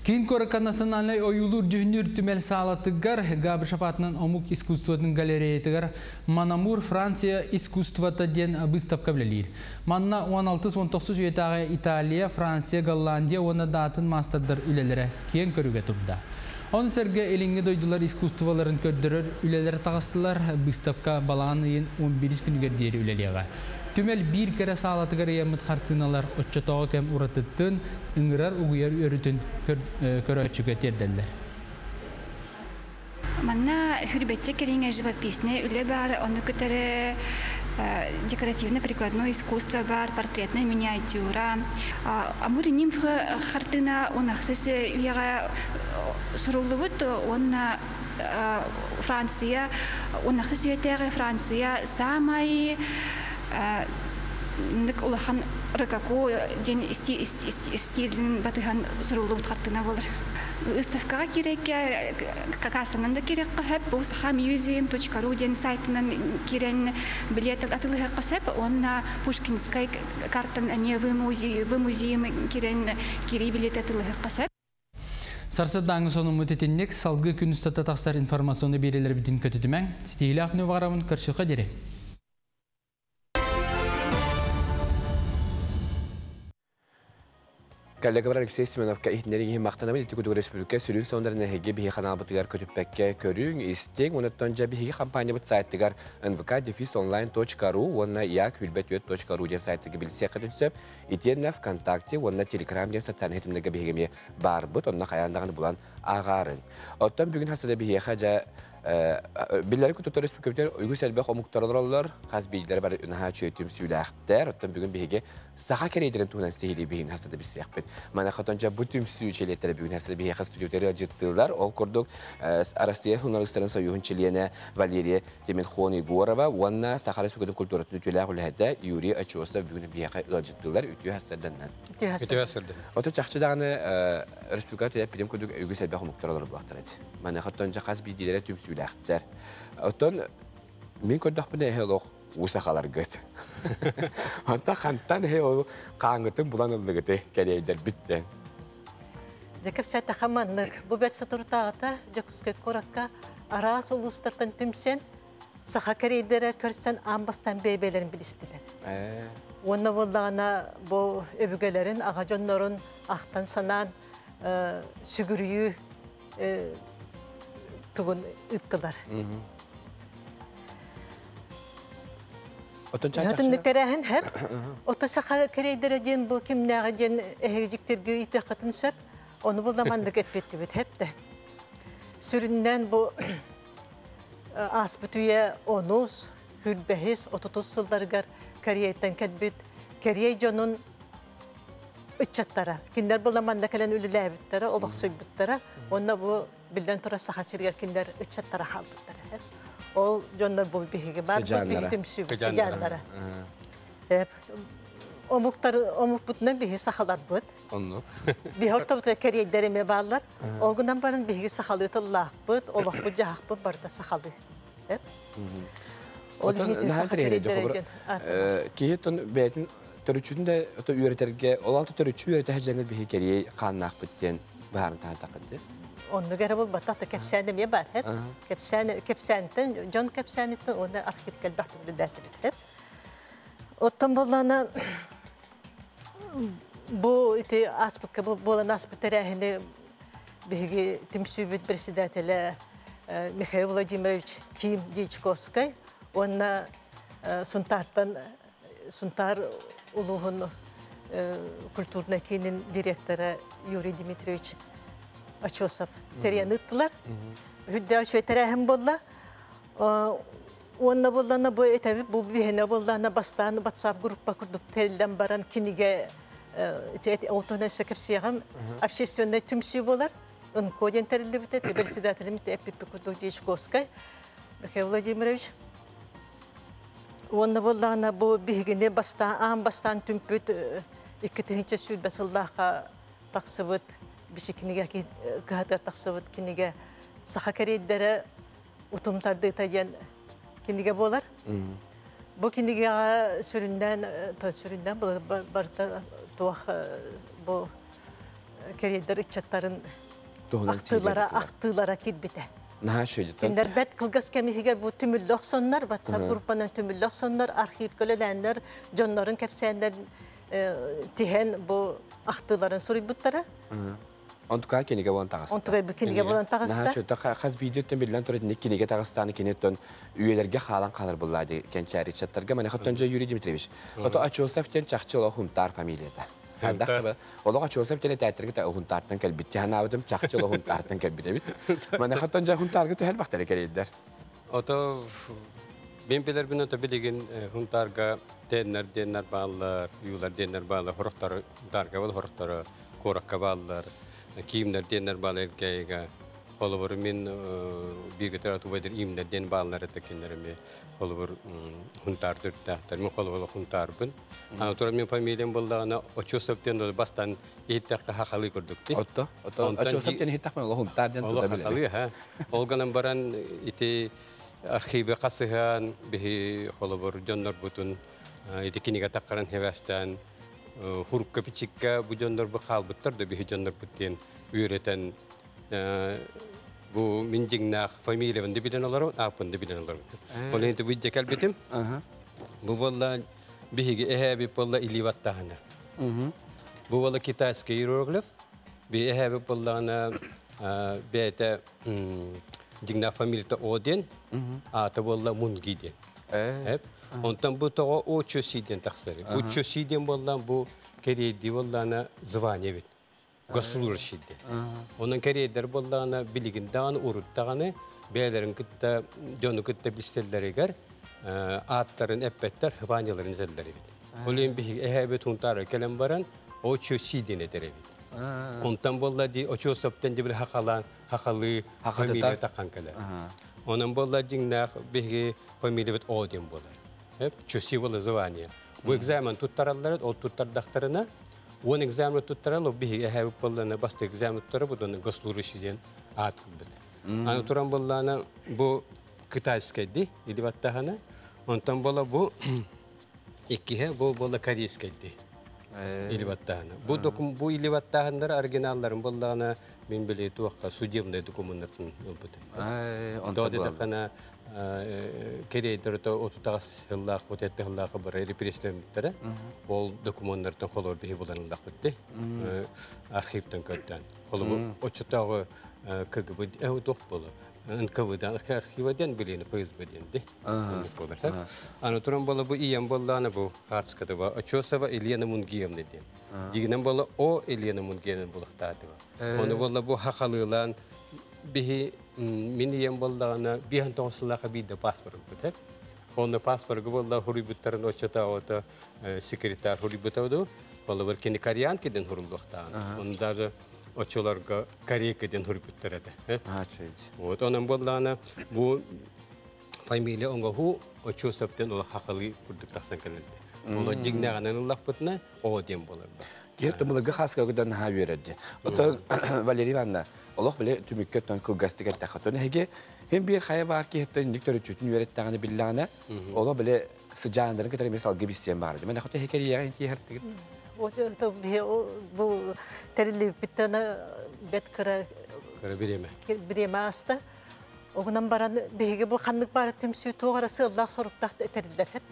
Кейін көріка национальный ойулур жүхінір түмел сағалатығар Габр Шапатынан омук искусствотын галереятығар Манамур Франция искусствота ден выставка білелер. Манна 16-19 үетағы Италия, Франция, Голландия оны датын мастердар үлелері кейін көріге тұрды. Он сәрге еліңі дойдылар искусстволарын көрдірір үлелері тағыстылар выставка балағын ең 11 күнігер дейірі үлелеға. Түмел bir kere sağlatıgar yemit xartınalar otçatağı kem uratıttın, ıngırar uğuyar örütün köröçüge terdeller. Manna hürbetçe kerine живописные, үле бар, оны көтәрі декоративно-прикладное искусство бар, портретная миниатюра. Амури нимфы хартына, он ақсыз үйеға сұрулывыд, он Франция, он ақсыз үйетері Франция, самай ник улахан рыкаку ден стилин батыхан сұрулы бұтқаттына болыр. Выставкаға керек, какасынан да керек қөхіп, бұл sahamuseum.ru ден сайтынан керен билет атылығы қосып, онна Пушкинскай картан әме вы музейм керен кері билет атылығы қосып. Сарсыдаңы соның мұтетіннек салғы күн ұстата тақстар информационы берелер бітін көтетімен. Сетейлі ақны бағарамын көршіға дере. Kallega Alexey Smenovka ihtineriği maqtanamı Litiku Respublika sürün sonlarına hege bir kanal batıgar kötüpbekke körüğün istek onattonca bir hege kampanya bit sayttigar nvk-online.ru onna yak-hülbet.ru diye sayttıgı bilgisayar katı itiyenle Vkontakte onna Telegram diye satsan hetimdege bir hegemi barbıt onna kayandağını bulan ağarın. Ottan bugün hasada bir hege Billeri Kututu Respublika'da uygu selbek omuktarlar, qaz bilgileri var ünaha çöğütüm süylağıqtar. Ottan bugün bir hege saha kereydirin tuğunan sehili bir hasada bir siyaqbet. Mana xatonca bu tüm süyçeletleri bugün hasada bir hege stüdyoları acıttılar. Ol kurduk Arastiya Hunaristların soyuhun çiliyene Valeriya Temelxoni Gorova, onna saha Respublika'nın kulturatını ütüler ulahada Yuri Açosa bugün bir hege acıttılar. Ütüyü hasadan. Ütüyü hasadan. Oto çaqçıdağını Respublika'da bilim kurduk uygu selbek omuktarlar buaqtaradı. Mana xatonca qaz bilgileri tüm süylağıqtar. Oton min kördük bine helok усахалар гыт. Anta хантан хе о каңгытын буланылыгыты керейдер биттен. Жекеп сайта хаманнык бу бетсе туртагыта жекуске коракка арас улустартан түмсен саха керейдере көрсен амбастан бейбелерин билистилер. Онна болдана бу өбүгелерин агажоннорун актан санан сүгүрүйү тугун ыттылар. Өтүннүктерәһен һәп отосаха керейдере жен бу кимнәгә жен эһежиктерге итәкатын сөп onu bulamandıq etpetti bit hep de. Süründen bu aspütüye onuz, hülbehis, 30 yıllargar kariyetten ketbit. Kariye jonun üççatlara. Kinder bulamanda kelen ülüle bittara, olaq söybüttara. Onda bu bilden tora sahasirger kinder üççatlara halbıttara hep. Ol jonlar bu bihigi var, bu bihigdim sübü, sıcanlara. Hep. Omuk butuna bihi sahalar bud. Onu. Bir ortada kariye derime bağlar. Olgundan barın bihi sahalı tıllah bud, olaq bu cahaq bu barda sahalı. Hep. Otan nahadır yeriydi xubur. Kiyeton beytin törüçünde üreterge, 16 törüçü ürete hecengel bihi kariye qannaq bitten baharın tahtaqıdı. Onu göre bul bataqta kepsane mi var hep. Kepsaneten, John kepsaneten onu arxip kelbahtı düdətib hep. Otan bolana bu iti aspıkı bu bolan aspıterahini bihi tümsübüt presidentele Mikhail Vladimirovich Kim Dichkovskay ona Suntar uluğun kulturnakinin direktörü Yuri Dmitrovich Achosov teriyanıttılar. Hüdde açıveterahim bolla. Ona bollana bu tabi bu bihine bollana bastan WhatsApp gruppa kurduk telden baran kinige oltona sekepsiyam общественный tümsü bolar. Он kodен terli bite председателем теппи курдuk Dichkovskay Mikhail Vladimirovich. Ona bollana bu bihine bastan tümpüt ikkitinci süt basıllaha taksıvıt bişikiniga ki kadar taksıvıt kinige sahakeriddere utumtardı tayan kinige bolar. Bu kinige süründen barda tuah bu keriyder içatların aktılara kidbite. Naha şöyle. Kinder bet kılgaz kemihiger bu tümüllük sonlar, WhatsApp gruppanın tümüllük sonlar, arxiv kölelenler, jonların kepsenden tihen bu aktıların suributları. Ontuka kinige bolan tağısta. Ontuka kinige bolan tağısta. Naha şöyle xaz videodan bilen töredin kinige tağıstanı kineton üyelerge xalan qalır bulladı kençari chatlarga mana xatonca Yuri Dmitrovich. Oto Achosov ten çaqçı ola huntar familiyada. Hatta ola Achosov ten taytırga ta huntardan kelbitti. Hanavdım çaqçı ola huntardan kelbitti bit. Mana xatonca huntarga to hel baxtara kelidler. Oto ben bilir bunu tabi digin huntarga denler bağlar, yular denler bağlar, horuktar huntarga bol horuktar korakka bağlar. Kimler denler bağlar kayga. Kolubur min bir getir atubaydır imler den bağlar etekinlerimi kolubur huntardır tahtar min kolubur huntarbın. Anatola min familiyam bollağına Achosov'ten dolayı bastan ihtakka hakalı kurduk. Oto Achosov'ten ihtakka huntardan tutabilir. Hakalı ha. Olganın baran iti arxibe qasıhan bihi kolubur jonlar butun iti kiniga takkaran hevastan hurukka piçikka bu jonlar bu xalbuttar da bihi jonlar butten üreten bu mincingnak familya de bilen olar, apın de bilen olar. Olay ente bu cekal bitim. Bu valla bihigi ehebi polla ilivat tahana. Bu valla kitayski hieroglif. Bi ehebi pollana bete jingnak familya ta odin. Ata valla mungidi. Hep. Ondan bu tağa o çösiden taksari. Bu çösiden valla bu keredi vallana zvanya bit. Gasulur şiddet. Onun keriyeder bollağına biligin dağını uruttağını beylerin kıtta, jonu kıtta bilseller eger atların eppetler hıvanyaların izlerler bit. Olayın bir ehebet huntarı kelem varan o çösiden eder bit. Ondan bolla di o çösopten de bir hakalı familya takan kele. Onun bolla jingnak bir familya bit odin bolar. Hep çösi bolla zavanya. Bu egzaman tuttarallar o tuttar daktarına он экзамен туттарал, биги эһәб боллана басты экзамен туттара будан гослурышиден ат бит. Аны туран боллана бу китайскайди, идибаттахана. Ondan bola bu ikihe bu bola Koreyskaydı. İlivattahına. Bu ilivattahınlar orijinalların bollağına ben bile tuğakka судебный документатын olbudu. Doğru da kana Korey'de otutağız hıllaq, otette hıllaqı bir represlementleri. Ol dokumentlardan kolor bihi bulanılaq bitti. Arxivden kötten. Kolu bu oçutağı KGB doğru bolu. NKV'dan arxivden bileni FSB'den de. Anaturan bola bu iyem bollağına bu Hartskada var. Açosava Elena Mungiyem dedi. Diginen bola o Elena Mungiyem'in bulaqtadı var. Onu bola bu haqalığılan bihi miniyem bollağına bir hantoğusulaqa bir de pasport bu. Onu pasport bolla huributların oçota ota sekreter huributavdu. Bola bir kendi karyan keden hurulluqtan. Onu da Oçolarga Koreya'dan hürpütteredi. Evet, onun bollağına bu familia onga hu oço sapten ola haqalı kurduk taqsan kalende. Ola jignağanan Allah putna o dem bolar. Gerçi bu xaska godan ha verdi. Oto Valeri Ivanna Allah bile tümükketten kılgastık taxatını hege hem bir xaya var ki hatta indiktör üçün öğrettiğini billana ola bile sıcağından kadar mesela gibi isteyen vardı. Ben hatta hekeri ya inti herttik. Bu terili bir tane bet kara bireme hasta. Oğundan baran bir bu kanlık barı tümsü tuğ arası Allah sorup da teriller hep.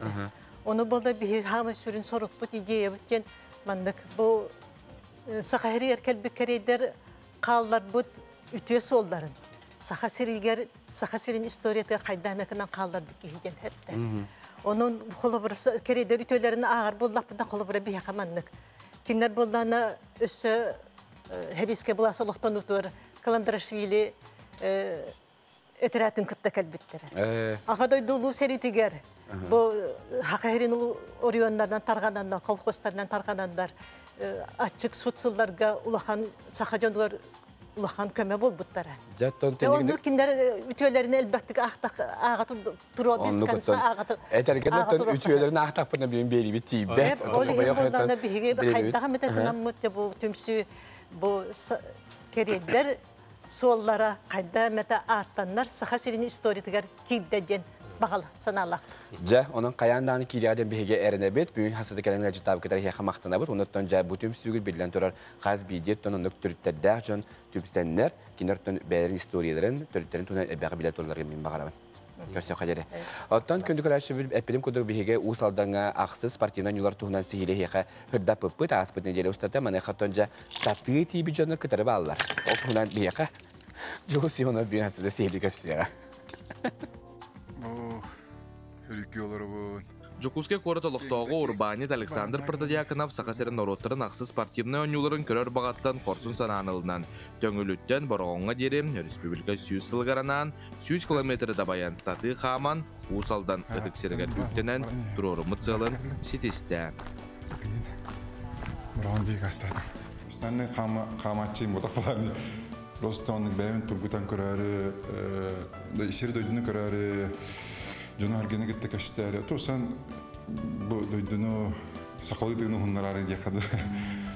Onu burada bir hama sürün sorup bu diyeceği bütün mandık bu sakaheri erkel bir kereyder kallar bu ütüye solların. Sakaheri'nin istoriyete kaydamekten kallar bir giyeceksin hep de. Onun kolaborası kereyder ütülerini ağır bullapından kolabora bir yakamanlık. Kinler bullana üssü hebiske bulasılıktan utur. Kalandraşvili etiratın kıtta kalbitleri. Ağaday dolu seritiger. Bu Hakaheri'nin oriyonlardan targananlar, kolxoslardan targananlar açık sutsullarga ulahan sakacanlar ulahan köme bol butlara. Onu kinler ütülerini elbette ağatı durabilir kansa ağatı. Eterkenlerden ütülerini ağatak bana benim beri bitti. Bet. Olaylarına bir kaydağı metetten mutlu bu tümsü bu kereyler sollara kaydağı mete ağatanlar Sakaheri'nin istoriyetiger kiddeden bağlı sanallah. Ja, onun kayandan kiliyadan bihege erenebet, büyük hastalık kalemler ciddi kadar yakamaktan abur. Ondan ja bu tüm sügül bilen torar gaz bidiyet onun nöktürütte dercan tüpsenler, kinerton beylerin istoriyelerin, törütlerin tunan ebağ bilatorları min bağıramın. Köşe kacere. Ondan kündük araşı bir epilim kudu bihege usaldanga aksız partiyadan yular tuhunan sihile heka hırda pıpıt aspıt necele ustata manı hatonca sattığı tibi canlı kıtarı bağlar. O tuhunan biheka. Josi ona bir hastada sihili köşe. Жукуске коратолуктоого урбанит Александр Протодиаконов Сахасерин Ороттарын ақсыз спортивный ойнуларын көрөр бағаттан қорсын сананылынан. Төңіліттен борғонға дерем республика сүйіз сылғаранан 100 километрі табаян саты қаман усалдан өтіксергер үктенен тұрорымы цылын сетесті. Бұрған дейік астадым. Үстінне қаматчайым бұдақ боларыны. Просто оның бәймін тұргутан көрәрі, исері дойдыны көрәрі, Жона аргені кетті көштері. Тосан бұл дойдыны сақалы дүйіні ғынларары дияқады.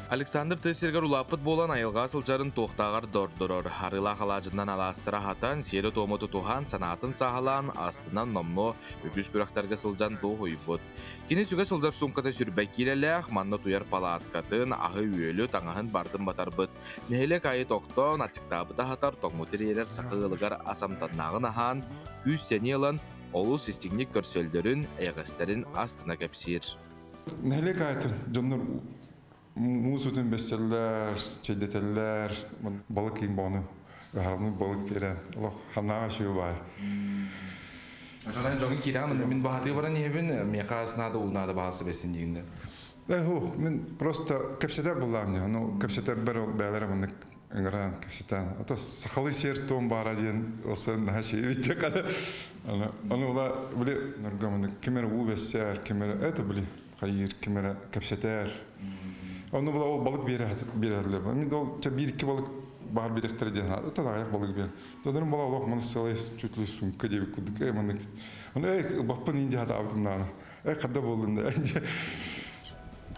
Александр Тесергер улапыт болан айылға сылжарын тоқтағар дордырыр. Арыла қалажынан аластыра хатан, сері томыты туған санатын сағалан, астынан номно өкіс күрақтарға сылжан тоғы үйбұд. Кені сүге сылжар сумката сүрбәк келеләқ, манны туяр палаткатын, ағы үйелі таңағын бардын батар бұд. Нәйлек айы тоқтон, ачықтабыта хатар тоңмутерелер сақығылығар асамтаннағын ахан, күз сенелін, олус истигник көрсөлдөрүн, аяғастарын астына кәпсир. Нәйлек айтын, жонлар муз өтін бестеллер, чейдетеллер, балық кейін боны, ғарымны балық берен, олық хамнаға шөй бай. Жонайын жоңын керамын, мен бағаты баран ебін, меқа сынады ұлнады бағасы бесін дейінді. Мен просто кәпсетер болам, кәпсетер бір бәлері Ыңыран кәпсетен. Ото сақалы сер том бара дейін, осы наға шейі бейте қады. Оны ола, біле, нұргамыны, кемері ұл бәсер, кемері, әті біле, қайыр, кемері кәпсетер. Оны бұла ол балық береділер. Мен ол бір-екі балық бағар беректері дейін, әтін аяқ балық береді. Додырым бұла олақ мұны сылай чөтлі сұңқы деп күдік. Оны бақпын инде хада абытымнаны. Қадда болдым да.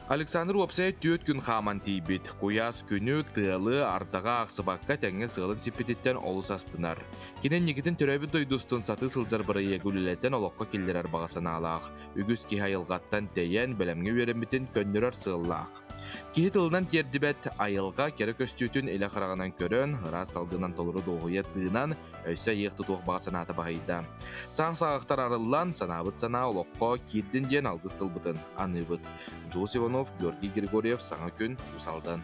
Александр Уопсай төт күн хаман тейбит. Куяс күні тылы ардаға ақсыбаққа тәңе сылын сепететтен олыс астынар. Кенен негетін түрәбі дойдустын саты сылжар бірайы гүлілеттен олыққа келдерер бағасына алақ. Үгіз ки айылғаттан тәйен бәлемге өремітін көннірер сыллақ. Кихи тылынан тердібет айылға кері көстүтін елі қарағынан көрін, ырас алдынан толыры доғуя тыынан өйсі еқті тоқ бағасына аты бағайда. Саң-сағықтар арылан санабыт сана олыққа кирден ден алғыстыл бұтын аныбыт. Жулс Иванов, Георгий Григорьев, саңа күн ұсалдан.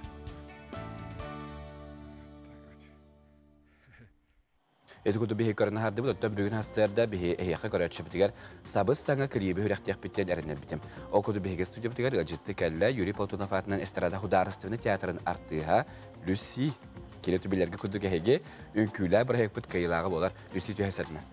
Эдгуду бихи көрін харды бұл, өттен бүгін хастарда бихи эйяқы көрәтші бітігер сабыз саңа кірейбі хүрәқтияқ біттен әрінер бітім. Окуду бихиге студия бітігер ғажетті кәлі Юрий Полтунов атынан эстрада хударыстывыны театрын арттыға Люси келеті білерге күдігі әйге үнкүлі бір әйік бұт кайылағы болар. Люси түйе әсардынан?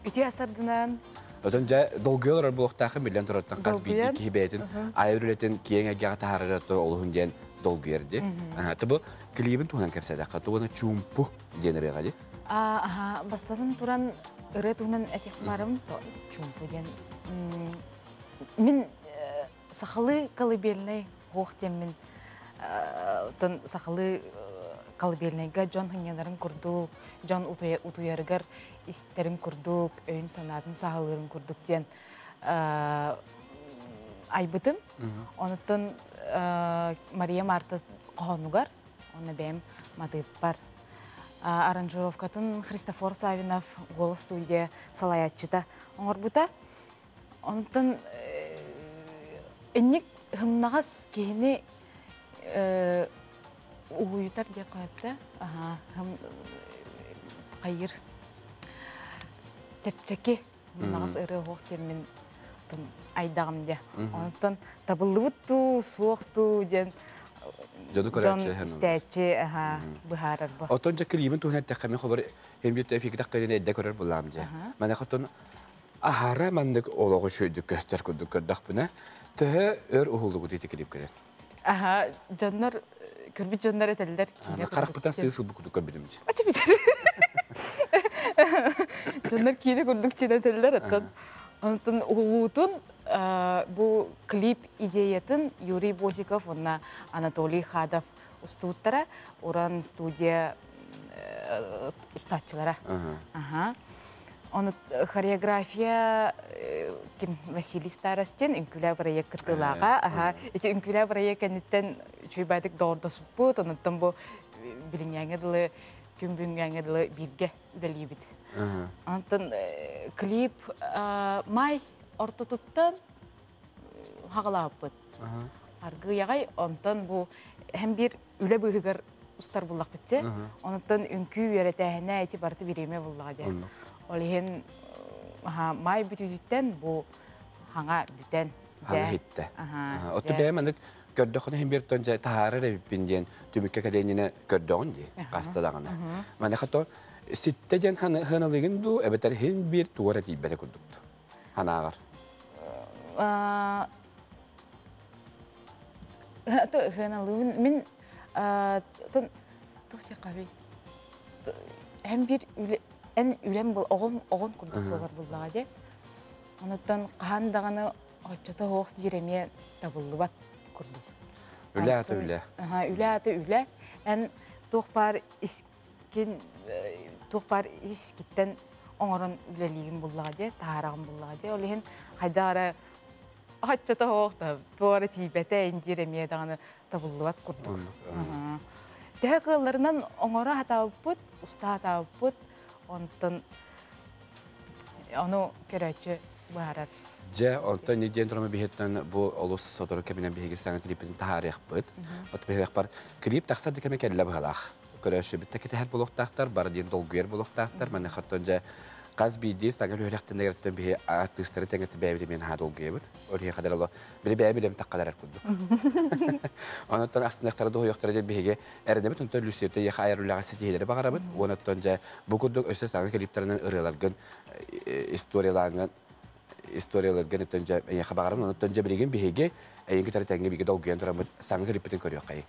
Үтүйе әсардынан? Өтін жа долгы олар бұлықтақы миллион тұраттан қаз бейді кейбәйтін айыр үлетін кейін әгеға тағарыратты олығын ден долгы ерді. Тұбы клибін туғынан кәпсәдіққа, туғына чумпу денері ғали? Бастатын туран ыры туғынан әтек барым, чумпу ден. Мен сақалы қалыбелінай оқтен мен сақалы қалыбелінайға жон хыңянарын күрдік, жон ұтуярығар истерін күрдік, өйін санатын сағылырын күрдік ден айбытым. Онытын Мария Марта қоғануғар, оны бәйім матып бар. Аранжировкатын Христофор Савинов голос студия салаятчыта оңыр бұта. Онытын әннік хымнағас кейіні уғыйтар де қойыпты. Қайыр тепчеке хымнағас ұры оқтен айдағым де. Онытын табылы бұтту, суықту ден Жон істәтчі бұхарар бұ. Отон жа клибін туғын әттіққамен қобыр хембетті әфекетақ қайден әдді көрер бұлам жа. Мәне қотын ахара мәндік олығы шөйдік көстер күрдік көрдіқ бұна. Түхі өр ұғылды бұд еті клип көрер. Жонлар, көрбіт жонлар әтәлілер кейіне көрдік. Қарақ бұтан сыйсыл бұ күрдік көрбедім жа. Ачы бітер. Жонлар кейіне көрдік тен әтәлілер әттін. Онытын ұғылутын bu klip идеятын Юрий Босиков, Анатолий Хадов устуттара, уран студия устатчылара. Он хореография Василий Старостин, инкуля проект кытылага. Эти инкуля проект анеттен чуйбадык дорда суппут, онуттан бу билиңяңыдылы, күмбүңяңыдылы бирге үлелибит. Онуттан клип май орта туттан хағалап бұд. Арғы яғай, онтан бұл әм бір үлі бұғығыр ұстар бұллақ бітсе, онтан үнкі үйеретәхіне әйті барды береме бұллаға де. Олеген май бүтүттен бұл хаңа бүтен. Хаңа хитті. Отты бәймәндік көрдіқыны әм бір тонжа тағары рәбіппенден түмікке кәлейніне көрдіғын де, қастадағына. Мәне қато, ситтеден ханалығын ду, әбетер хен бір туғара дейбәді күрдікті. Ханағар. Мен тоқсия қабей. Әм бір ән үлем бұл, оғын күрдік болғар бұлдаға де. Оныттан қағандағаны отчыта оқ дереме табылы бат күрдік. Үлі аты үлі. Үлі аты үлі. Ән тоқпар искіттен оңырын үлелігін бұллаға де, тағарағын бұллаға де. Олеген қайдағара отчыта оқта, туары тейбәті әндереме дағаны табылы бат күрдік. Тәе қыларынан оңыры атауып бұд, ұста атауып бұд, онтын оны көрәтші бағарар. Жа, онтын неден тұрымы бейеттен бұл олыс сотыры кәбінен бейгі саңын клипін тағарық бұд. От бейгі бар, клип тақсарды кәме кәлі бұғалақ. Көрәші бітті кеті әр болуқтақтар, бары ден долгүйер болуқтақтар. Мәне қаттан жа қаз бейді саңын өріқтен дәгерттен бейі артыстары тәңетті бәйбілі мен ға долгүйер бұд. Өрге қадар олы, бірі бәйбілем таққалар әр күлдік. Онаттан астындақтары доғы yoқтары ден бейге әріне бұд, онтан Люсиевті еқі айырулаға сетейлері бағара бұд. Онаттан жа бұл күрдік өсі саңын клиптерінен ұрыларғын, историяларғын өттен жа еқі бағарам. Онаттан жа біреген бейге әйінгі тәрі тәңге бейге долгүйен тұрам бұд, саңын клиптерін көрі өққайы.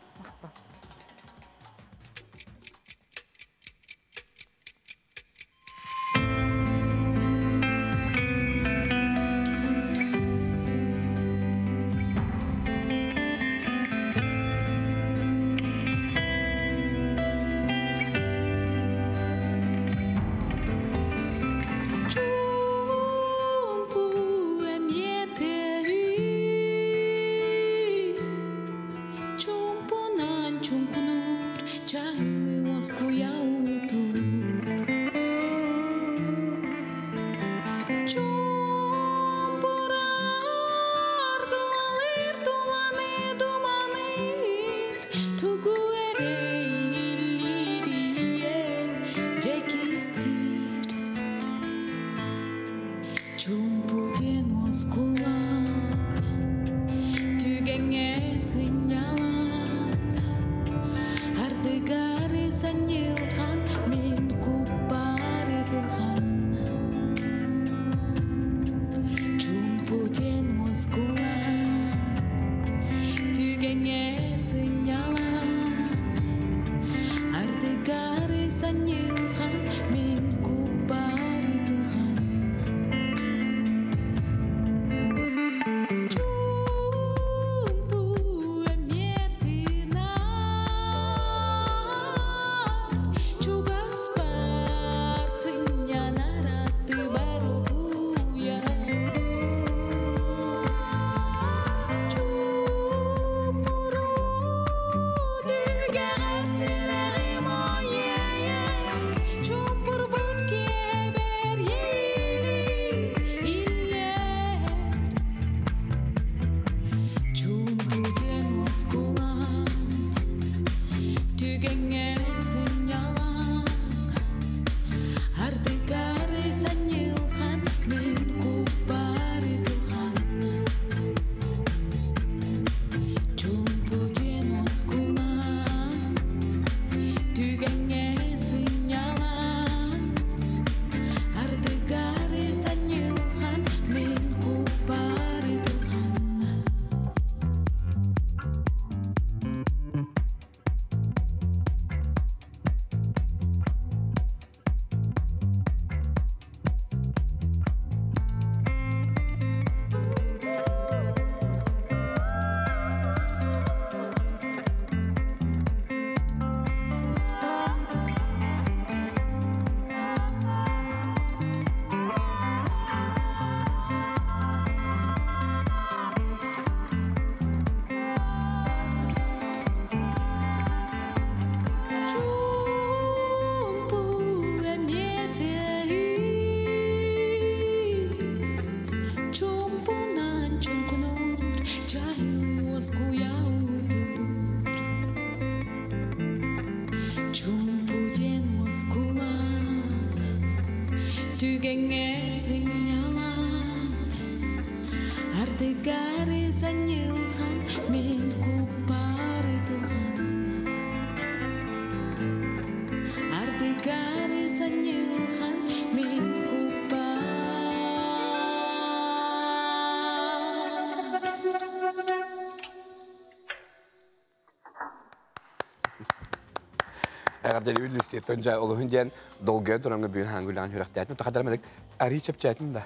Eğer üniversiteden önce olduğun diyen dolgun duranı büyük hangülen hürektetin, takadırmadık arayı çöpçetin de.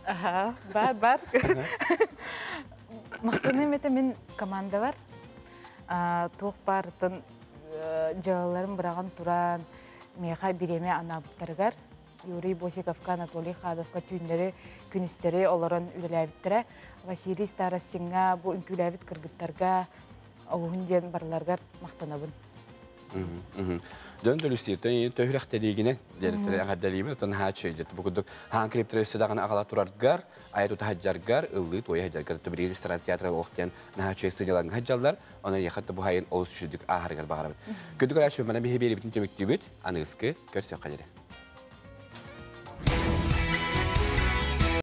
Aha, var. Maqtını mete min komanda var. Toq bartın jağlarım bırağın turan, meğay bireme anabıtlargar. Yuri Bosikovka, Anatoliy Khadovka tüynleri, günüsteri olaran ülelebittere. Vasiliy Starostinga bu ünkülebit kırgıtlarga, olduğun diyen barlargar maqtanabın. Dön dölüsiyeten yeni töhürekteligine dertleri ağadalıyım. Ton haç şeydir. Bu kuduk hankriptere üstedağına ağala turargar, ayet uta haccargar, ıllı toya haccargar. Töbiriyeli Staran Tiyatra'da oğukten haç şey sınyalan haccarlar. Ona yakıtta bu hayın oluşturduk ağırgar bağırabıt. Kötü karşı bana bir heberi bütün tömüktübüt, anı ıskı, görsü kalede.